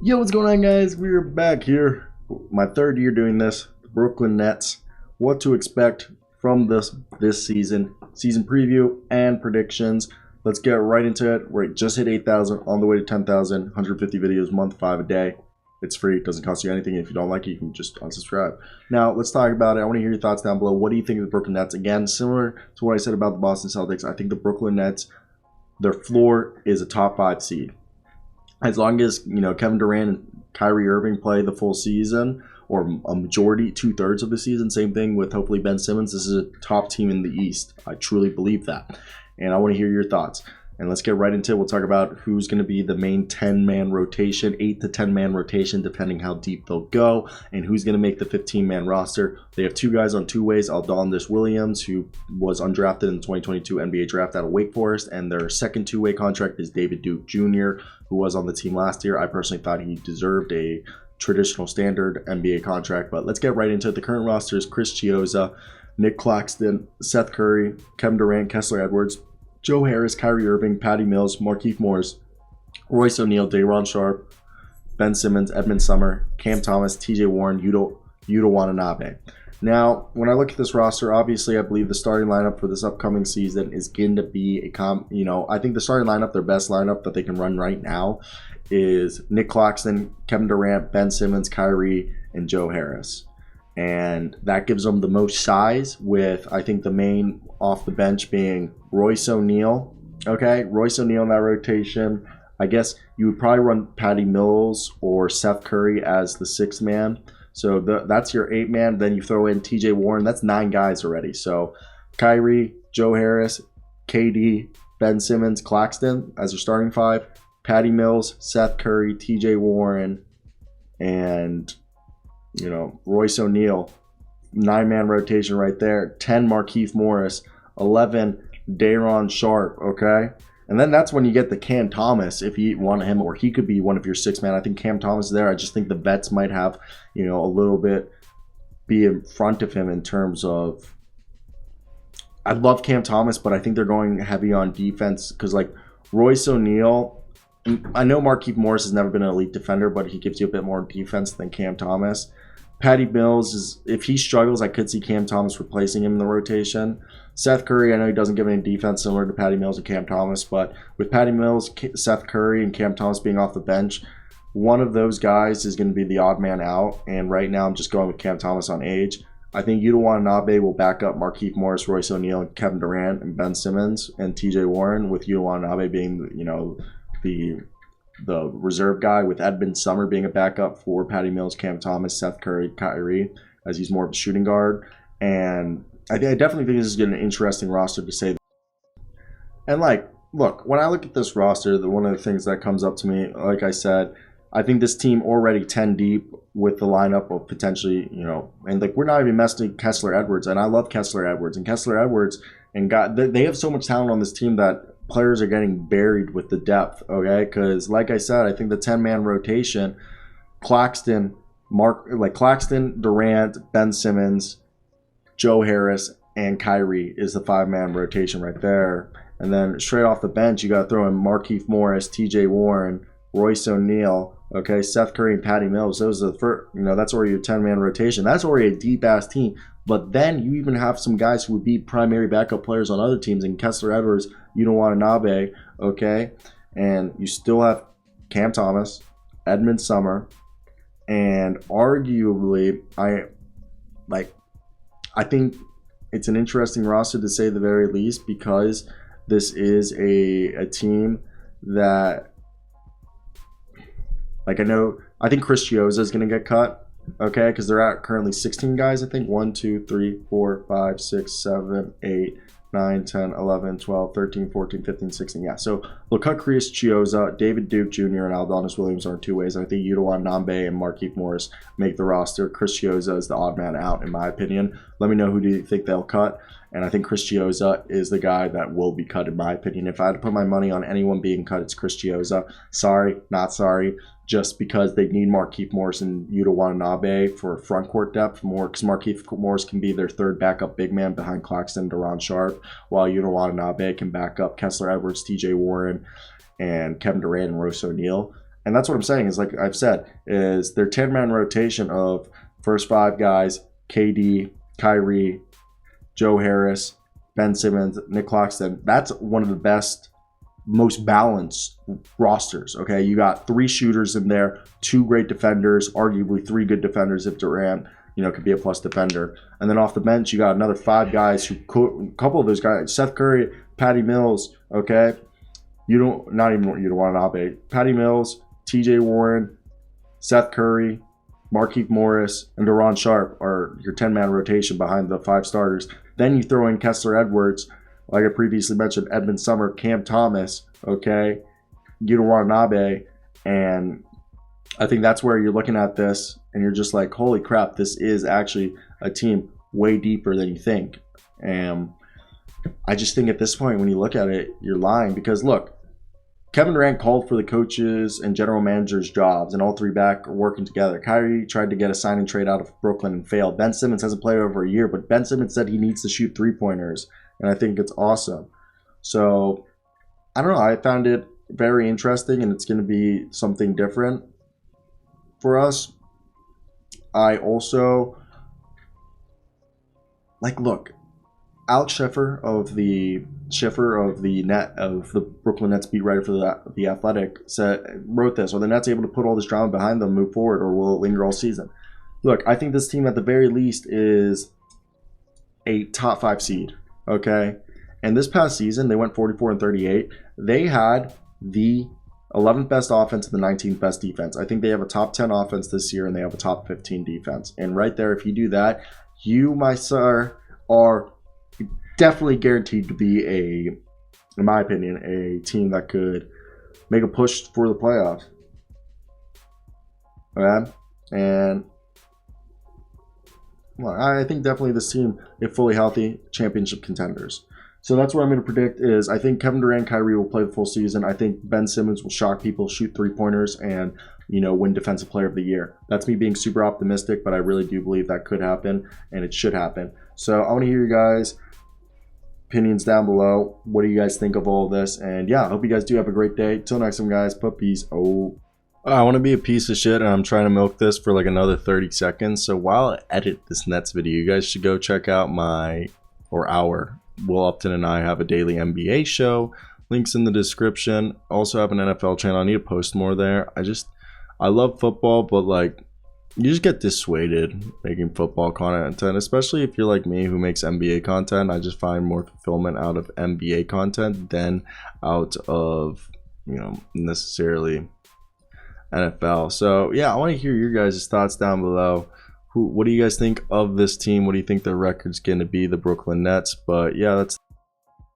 Yo, what's going on, guys? We're back here. My third year doing this. The Brooklyn Nets. What to expect from this season preview and predictions. Let's get right into it. We're just hit 8,000, on the way to 10,000. 150 videos a month, 5 a day. It's free. It doesn't cost you anything. If you don't like it, you can just unsubscribe. Now, let's talk about it. I want to hear your thoughts down below. What do you think of the Brooklyn Nets? Again, similar to what I said about the Boston Celtics, I think the Brooklyn Nets, their floor is a top 5 seed. As long as Kevin Durant and Kyrie Irving play the full season or a majority, 2/3 of the season. Same thing with hopefully Ben Simmons. This is a top team in the East. I truly believe that, and I want to hear your thoughts. And let's get right into it. We'll talk about who's going to be the main 10-man rotation, 8 to 10-man rotation, depending how deep they'll go, and who's going to make the 15-man roster. They have 2 guys on 2 ways. Aldondice Williams, who was undrafted in the 2022 NBA draft out of Wake Forest, and their second 2-way contract is David Duke Jr., who was on the team last year. I personally thought he deserved a traditional standard NBA contract, but let's get right into it. The current roster is Chris Chiozza, Nick Claxton, Seth Curry, Kevin Durant, Kessler Edwards, Joe Harris, Kyrie Irving, Patty Mills, Markieff Morris, Royce O'Neal, Daron Sharp, Ben Simmons, Edmund Summer, Cam Thomas, TJ Warren, Yuta Watanabe. Now, when I look at this roster, obviously I believe the starting lineup for this upcoming season is going to be I think the starting lineup, their best lineup that they can run right now, is Nick Claxton, Kevin Durant, Ben Simmons, Kyrie, and Joe Harris. And that gives them the most size, with I think the main off the bench being Royce O'Neal. Okay, Royce O'Neal in that rotation. I guess you would probably run Patty Mills or Seth Curry as the 6th man. So that's your 8-man. Then you throw in TJ Warren. That's 9 guys already. So Kyrie, Joe Harris, KD, Ben Simmons, Claxton as your starting 5. Patty Mills, Seth Curry, TJ Warren, and Royce O'Neal. 9-man rotation right there. 10, Markieff Morris. 11, Daron Sharp. Okay? And then that's when you get the Cam Thomas, if you want him, or he could be one of your 6-man. I think Cam Thomas is there. I just think the vets might have, a little bit be in front of him in terms of. I love Cam Thomas, but I think they're going heavy on defense because, like, Royce O'Neal, I know Markieff Morris has never been an elite defender, but he gives you a bit more defense than Cam Thomas. Patty Mills is, if he struggles, I could see Cam Thomas replacing him in the rotation. Seth Curry, I know he doesn't give any defense similar to Patty Mills and Cam Thomas, but with Patty Mills, Seth Curry, and Cam Thomas being off the bench, one of those guys is going to be the odd man out. And right now I'm just going with Cam Thomas on age. I think Yuta Watanabe will back up Markieff Morris, Royce O'Neal, and Kevin Durant, and Ben Simmons, and TJ Warren, with Yuta Watanabe being, the reserve guy, with Edmund Summer being a backup for Patty Mills, Cam Thomas, Seth Curry, Kyrie, as he's more of a shooting guard. And I definitely think this is an interesting roster, to say. And look, when I look at this roster, one of the things that comes up to me, like I said, I think this team already 10 deep with the lineup of potentially, and we're not even messing with Kessler Edwards, and I love Kessler Edwards. And Kessler Edwards, and they have so much talent on this team that players are getting buried with the depth, okay? Because, like I said, I think the 10-man rotation, Claxton, Durant, Ben Simmons, Joe Harris, and Kyrie is the 5-man rotation right there. And then straight off the bench, you got to throw in Markieff Morris, TJ Warren, Royce O'Neal, okay, Seth Curry, and Patty Mills. Those are the first, that's already your 10-man rotation. That's already a deep-ass team. But then you even have some guys who would be primary backup players on other teams, in Kessler Edwards, Yuta Watanabe, okay? And you still have Cam Thomas, Edmund Summer, and arguably, I think it's an interesting roster, to say the very least, because this is a team that, I think Chris Chiozza is going to get cut. Okay, because they're at currently 16 guys, I think. 1, 2, 3, 4, 5, 6, 7, 8, 9, 10, 11, 12, 13, 14, 15, 16. Yeah, so they'll cut Chris Chiozza, David Duke Jr., and Aldondice Williams are in 2 ways. I think Yuta Watanabe and Markieff Morris make the roster. Chris Chiozza is the odd man out, in my opinion. Let me know who do you think they'll cut. And I think Chris Chiozza is the guy that will be cut, in my opinion. If I had to put my money on anyone being cut, it's Chris Chiozza. Sorry, not sorry. Just because they need Markieff Morris and Yuta Watanabe for front court depth more, because Markieff Morris can be their 3rd backup big man behind Claxton and Daron Sharp, while Yuta Watanabe can back up Kessler Edwards, TJ Warren, and Kevin Durant and Royce O'Neal. And that's what I'm saying is, like I've said, is their 10-man rotation of first 5 guys, KD, Kyrie, Joe Harris, Ben Simmons, Nick Claxton. That's one of the best, most balanced rosters. Okay, you got 3 shooters in there, 2 great defenders, arguably 3 good defenders if Durant, could be a plus defender. And then off the bench, you got another 5 guys who a couple of those guys, Seth Curry, Patty Mills. Okay, Watanabe, Patty Mills, T.J. Warren, Seth Curry, Markieff Morris, and Durant Sharp are your 10-man rotation behind the 5 starters. Then you throw in Kessler Edwards, like I previously mentioned, Edmund Summer, Cam Thomas, okay, Yuta Watanabe, and I think that's where you're looking at this, and you're just like, holy crap, this is actually a team way deeper than you think. And I just think at this point, when you look at it, you're lying, because look, Kevin Durant called for the coaches and general managers' jobs, and all 3 back are working together. Kyrie tried to get a sign and trade out of Brooklyn and failed. Ben Simmons hasn't played over a year, but Ben Simmons said he needs to shoot 3-pointers, and I think it's awesome. So, I don't know. I found it very interesting, and it's going to be something different for us. I also, look, Alex Schiffer of the Brooklyn Nets beat writer for the Athletic wrote this: are the Nets able to put all this drama behind them, move forward, or will it linger all season? Look, I think this team at the very least is a top 5 seed. Okay, and this past season they went 44-38. They had the 11th best offense and the 19th best defense. I think they have a top 10 offense this year, and they have a top 15 defense. And right there, if you do that, you, my sir, are definitely guaranteed to be in my opinion, a team that could make a push for the playoffs. Okay? And well, I think definitely this team, if fully healthy, championship contenders. So that's what I'm going to predict is I think Kevin Durant and Kyrie will play the full season. I think Ben Simmons will shock people, shoot 3-pointers, and win Defensive Player of the Year. That's me being super optimistic, but I really do believe that could happen, and it should happen. So I want to hear you guys' opinions down below. What do you guys think of all of this? And yeah, I hope you guys do have a great day. Till next time, guys. Puppies. Oh. I want to be a piece of shit, and I'm trying to milk this for like another 30 seconds. So while I edit this Nets video, you guys should go check out our Will Upton and I have a daily NBA show. Links in the description. Also have an NFL channel. I need to post more there. I love football, but like, you just get dissuaded making football content, especially if you're like me who makes NBA content. I just find more fulfillment out of NBA content than out of, necessarily NFL. So yeah, I want to hear your guys' thoughts down below. What do you guys think of this team? What do you think their record's going to be, the Brooklyn Nets? But yeah, that's